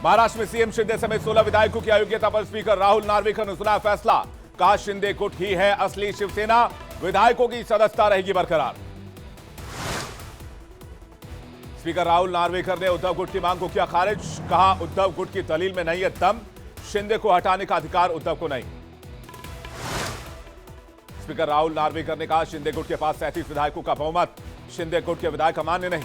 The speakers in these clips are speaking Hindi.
महाराष्ट्र में सीएम शिंदे समेत 16 विधायकों की अयोग्यता पर स्पीकर राहुल नार्वेकर ने सुनाया फैसला। कहा शिंदे गुट ही है असली शिवसेना, विधायकों की सदस्यता रहेगी बरकरार। स्पीकर राहुल नार्वेकर ने उद्धव गुट की मांग को किया खारिज। कहा उद्धव गुट की दलील में नहीं है दम, शिंदे को हटाने का अधिकार उद्धव को नहीं। स्पीकर राहुल नार्वेकर ने कहा शिंदे गुट के पास 37 विधायकों का बहुमत, शिंदे गुट के विधायक अमान्य नहीं।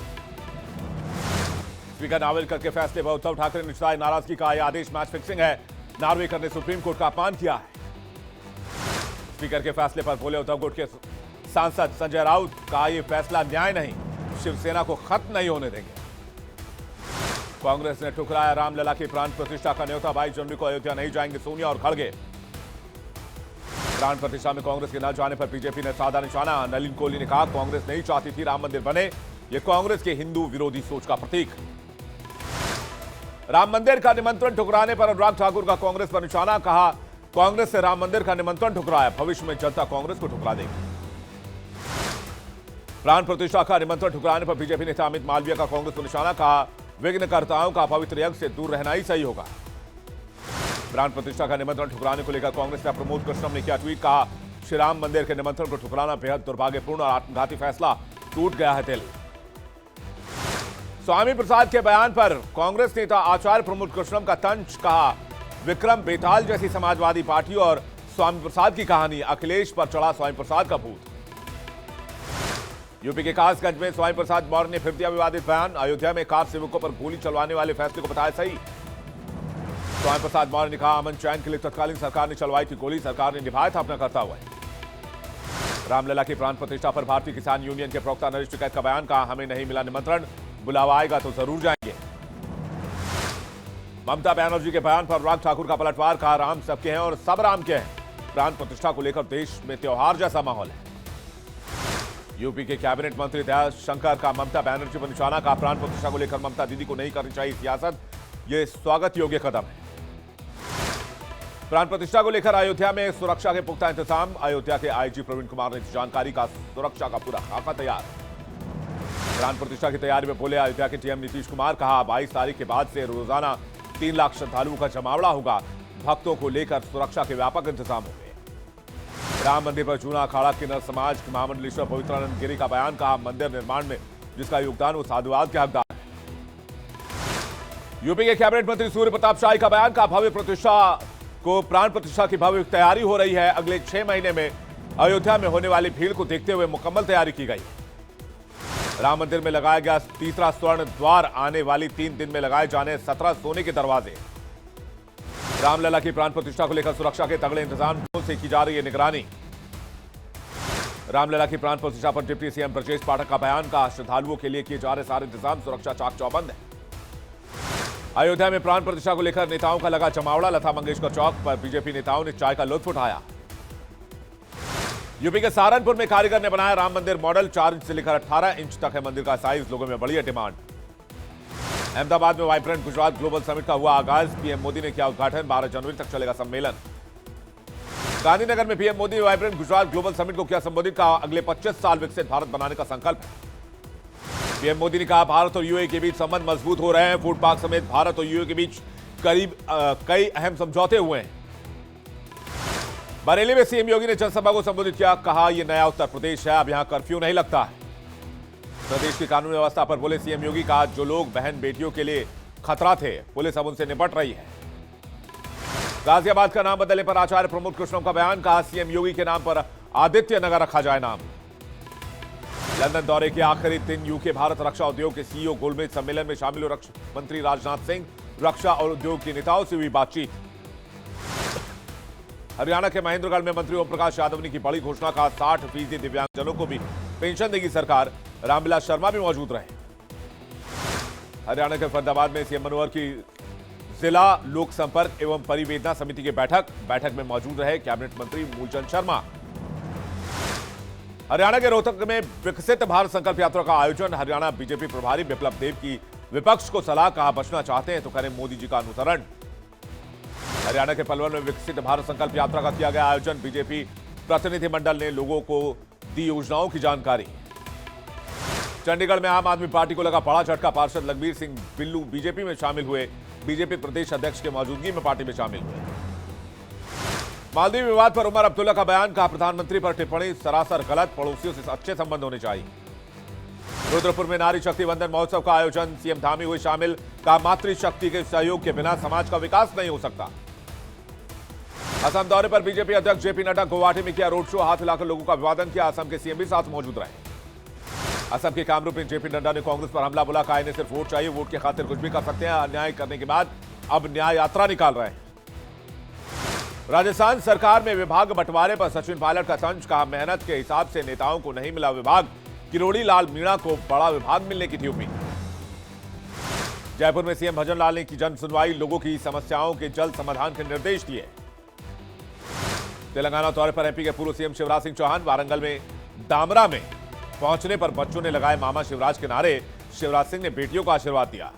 स्पीकर नार्वेकर के फैसले पर उद्धव ठाकरे ने जताई नाराजगी। कहा यह आदेश मैच फिक्सिंग है, नार्वेकर ने सुप्रीम कोर्ट का अपमान किया है। स्पीकर के फैसले पर बोले उद्धव गुट के सांसद संजय राउत। कहा यह फैसला न्याय नहीं, शिवसेना को खत्म नहीं होने देंगे। कांग्रेस ने ठुकराया रामलला की प्राण प्रतिष्ठा का न्योता। 22 जनवरी को अयोध्या नहीं जाएंगे सोनिया और खड़गे। प्राण प्रतिष्ठा में कांग्रेस के न जाने पर बीजेपी ने साधा निशाना। नलिन कोहली ने कहा कांग्रेस नहीं चाहती थी राम मंदिर बने, यह कांग्रेस के हिंदू विरोधी सोच का प्रतीक। राम मंदिर का निमंत्रण ठुकराने पर अनुराग ठाकुर का कांग्रेस पर निशाना। कहा कांग्रेस से राम मंदिर का निमंत्रण ठुकराया, भविष्य में जनता कांग्रेस को ठुकरा देगी। प्राण प्रतिष्ठा का निमंत्रण ठुकराने पर बीजेपी नेता अमित मालवीय का कांग्रेस पर निशाना। कहा विघ्नकर्ताओं का पवित्र यज्ञ से दूर रहना ही सही होगा। प्राण प्रतिष्ठा का निमंत्रण ठुकराने को लेकर कांग्रेस नेता प्रमोद कृष्णम ने किया ट्वीट। कहा श्री राम मंदिर के निमंत्रण को ठुकराना बेहद दुर्भाग्यपूर्ण और आत्मघाती फैसला, टूट गया है दिल। स्वामी प्रसाद के बयान पर कांग्रेस नेता आचार्य प्रमोद कृष्णम का तंज। कहा विक्रम बेताल जैसी समाजवादी पार्टी और स्वामी प्रसाद की कहानी, अखिलेश पर चढ़ा स्वामी प्रसाद का भूत। यूपी के कासगंज में स्वामी प्रसाद मौर्य ने फिर दिया विवादित बयान। अयोध्या में कार सेवकों पर गोली चलवाने वाले फैसले को बताया सही। स्वामी प्रसाद मौर्य ने कहा अमन चैन के लिए तत्कालीन सरकार ने चलवाई थी गोली, सरकार ने निभाया था अपना कर्तव्य। रामलला की प्राण प्रतिष्ठा पर भारतीय किसान यूनियन के प्रवक्ता नरेश टिकैत का बयान। कहा हमें नहीं मिला निमंत्रण, बुलावा आएगा तो जरूर जाएंगे। ममता बनर्जी के बयान पर अनुराग ठाकुर का पलटवार। कहा राम सबके हैं और सब राम के हैं। प्राण प्रतिष्ठा को लेकर देश में त्योहार जैसा माहौल है। यूपी के कैबिनेट मंत्री दयाशंकर का ममता बनर्जी पर निशाना। कहा प्राण प्रतिष्ठा को लेकर ममता दीदी को नहीं करनी चाहिए सियासत, यह स्वागत योग्य कदम है। प्राण प्रतिष्ठा को लेकर अयोध्या में सुरक्षा के पुख्ता इंतजाम। अयोध्या के आईजी प्रवीण कुमार ने जानकारी का सुरक्षा का पूरा खाका तैयार। प्राण प्रतिष्ठा की तैयारी में बोले अयोध्या के टीएम नीतीश कुमार। कहा 22 तारीख के बाद से रोजाना 3 लाख श्रद्धालुओं का जमावड़ा होगा, भक्तों को लेकर सुरक्षा के व्यापक इंतजाम होंगे। राम मंदिर पर चूना अखाड़ा किन्नर समाज के महामंडलेश्वर पवित्रानंद गिरी का बयान। कहा मंदिर निर्माण में जिसका योगदान वो साधुवाद के हकदार है। यूपी के कैबिनेट मंत्री सूर्य प्रताप शाही का बयान। कहा भव्य प्रतिष्ठा को प्राण प्रतिष्ठा की भव्य तैयारी हो रही है। अगले 6 महीने में अयोध्या में होने वाली भीड़ को देखते हुए मुकम्मल तैयारी की गई। राम मंदिर में लगाया गया तीसरा स्वर्ण द्वार, आने वाली 3 दिन में लगाए जाने 17 सोने के दरवाजे। रामलला की प्राण प्रतिष्ठा को लेकर सुरक्षा के तगड़े इंतजाम से की जा रही है निगरानी। रामलला की प्राण प्रतिष्ठा पर डिप्टी सीएम ब्रजेश पाठक का बयान। कहा श्रद्धालुओं के लिए किए जा रहे सारे इंतजाम, सुरक्षा चाक चौबंद है। अयोध्या में प्राण प्रतिष्ठा को लेकर नेताओं का लगा जमावड़ा। लता मंगेशकर चौक पर बीजेपी नेताओं ने चाय का लुत्फ उठाया। यूपी के सहारनपुर में कारीगर ने बनाया राम मंदिर मॉडल। 4 इंच से लेकर 18 इंच तक है मंदिर का साइज, लोगों में बड़ी है डिमांड। अहमदाबाद में वाइब्रेंट गुजरात ग्लोबल समिट का हुआ आगाज। पीएम मोदी ने किया उद्घाटन। 12 जनवरी तक चलेगा सम्मेलन। गांधीनगर में पीएम मोदी ने वाइब्रेंट गुजरात ग्लोबल समिट को किया संबोधित। कहा अगले 25 साल विकसित भारत बनाने का संकल्प है। पीएम मोदी ने कहा भारत और यूएई के बीच संबंध मजबूत हो रहे हैं। फूड पार्क समेत भारत और यूएई के बीच करीब कई अहम समझौते हुए हैं। बरेली में सीएम योगी ने जनसभा को संबोधित किया। कहा यह नया उत्तर प्रदेश है, अब यहां कर्फ्यू नहीं लगता है। प्रदेश की कानून व्यवस्था पर बोले सीएम योगी। कहा जो लोग बहन बेटियों के लिए खतरा थे, पुलिस अब उनसे निपट रही है। गाजियाबाद का नाम बदलने पर आचार्य प्रमोद कृष्णम का बयान। कहा सीएम योगी के नाम पर आदित्य नगर रखा जाए नाम। लंदन दौरे के आखिरी दिन यूके भारत रक्षा उद्योग के सीईओ गोलमेज सम्मेलन में शामिल हुए रक्षा मंत्री राजनाथ सिंह। रक्षा और उद्योग के नेताओं से हुई बातचीत। हरियाणा के महेंद्रगढ़ में मंत्री ओम प्रकाश यादव ने की बड़ी घोषणा। कहा 60% दिव्यांगजनों को भी पेंशन देगी सरकार। रामविलास शर्मा भी मौजूद रहे। हरियाणा के फरीदाबाद में सीएम मनोहर की जिला लोक संपर्क एवं परिवेदना समिति की बैठक में मौजूद रहे कैबिनेट मंत्री मूलचंद शर्मा। हरियाणा के रोहतक में विकसित भारत संकल्प यात्रा का आयोजन। हरियाणा बीजेपी प्रभारी विप्लव देव की विपक्ष को सलाह। कहा बचना चाहते हैं तो करें मोदी जी का अनुसरण। हरियाणा के पलवल में विकसित भारत संकल्प यात्रा का किया गया आयोजन। बीजेपी प्रतिनिधिमंडल ने लोगों को दी योजनाओं की जानकारी। चंडीगढ़ में आम आदमी पार्टी को लगा बड़ा झटका। पार्षद लखबीर सिंह बिल्लू बीजेपी में शामिल हुए। बीजेपी प्रदेश अध्यक्ष के मौजूदगी में पार्टी में शामिल हुए। मालदीव विवाद पर उमर अब्दुल्ला का बयान। कहा, प्रधानमंत्री पर टिप्पणी सरासर गलत, पड़ोसियों से अच्छे संबंध होने चाहिए। रुद्रपुर में नारी शक्ति वंदन महोत्सव का आयोजन। सीएम धामी हुए शामिल। कहा, मातृशक्ति के सहयोग के बिना समाज का विकास नहीं हो सकता। असम दौरे पर बीजेपी अध्यक्ष जेपी नड्डा गुवाहाटी में किया रोड शो। हाथ हिलाकर लोगों का अभिवादन किया। असम के सीएम भी साथ मौजूद रहे। असम के कामरूप में जेपी नड्डा ने कांग्रेस पर हमला बोला। कहा, इन्हें सिर्फ वोट चाहिए, वोट की खातिर कुछ भी कर सकते हैं। अन्याय करने के बाद अब न्याय यात्रा निकाल रहे हैं। राजस्थान सरकार में विभाग बंटवारे पर सचिन पायलट का तंज। कहा, मेहनत के हिसाब से नेताओं को नहीं मिला विभाग। किरोड़ी लाल मीणा को बड़ा विभाग मिलने की थी उम्मीद। जयपुर में सीएम भजन लाल ने की जन सुनवाई। लोगों की समस्याओं के जल्द समाधान के निर्देश दिए। तेलंगाना दौरे पर एमपी के पूर्व सीएम शिवराज सिंह चौहान। वारंगल में दामरा में पहुंचने पर बच्चों ने लगाए मामा शिवराज के नारे। शिवराज सिंह ने बेटियों को आशीर्वाद दिया।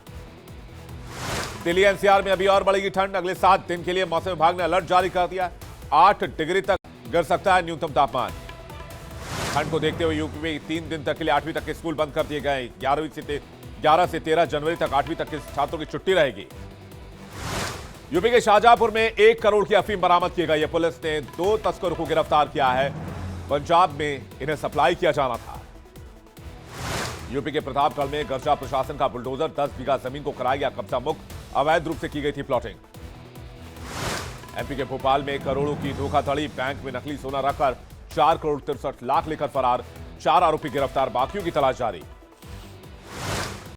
दिल्ली एनसीआर में अभी और बढ़ेगी ठंड। अगले 7 दिन के लिए मौसम विभाग ने अलर्ट जारी कर दिया। 8 डिग्री तक गिर सकता है न्यूनतम तापमान। ठंड को देखते हुए यूपी में 3 दिन तक के लिए 8वीं तक के स्कूल बंद कर दिए गए। 11 से 13 जनवरी तक 8वीं तक के छात्रों की छुट्टी रहेगी। यूपी के शाहजहांपुर में 1 करोड़ की अफीम बरामद की गई है। पुलिस ने 2 तस्करों को गिरफ्तार किया है। पंजाब में इन्हें सप्लाई किया जाना था। यूपी के प्रतापगढ़ में गर्जा प्रशासन का बुलडोजर 10 बीघा जमीन को कराया गया कब्जा मुक्त। अवैध रूप से की गई थी प्लॉटिंग। एमपी के भोपाल में करोड़ों की धोखाधड़ी। बैंक में नकली सोना रखकर 4 करोड़ 63 लाख लेकर फरार। 4 आरोपी गिरफ्तार, बाकियों की तलाश जारी।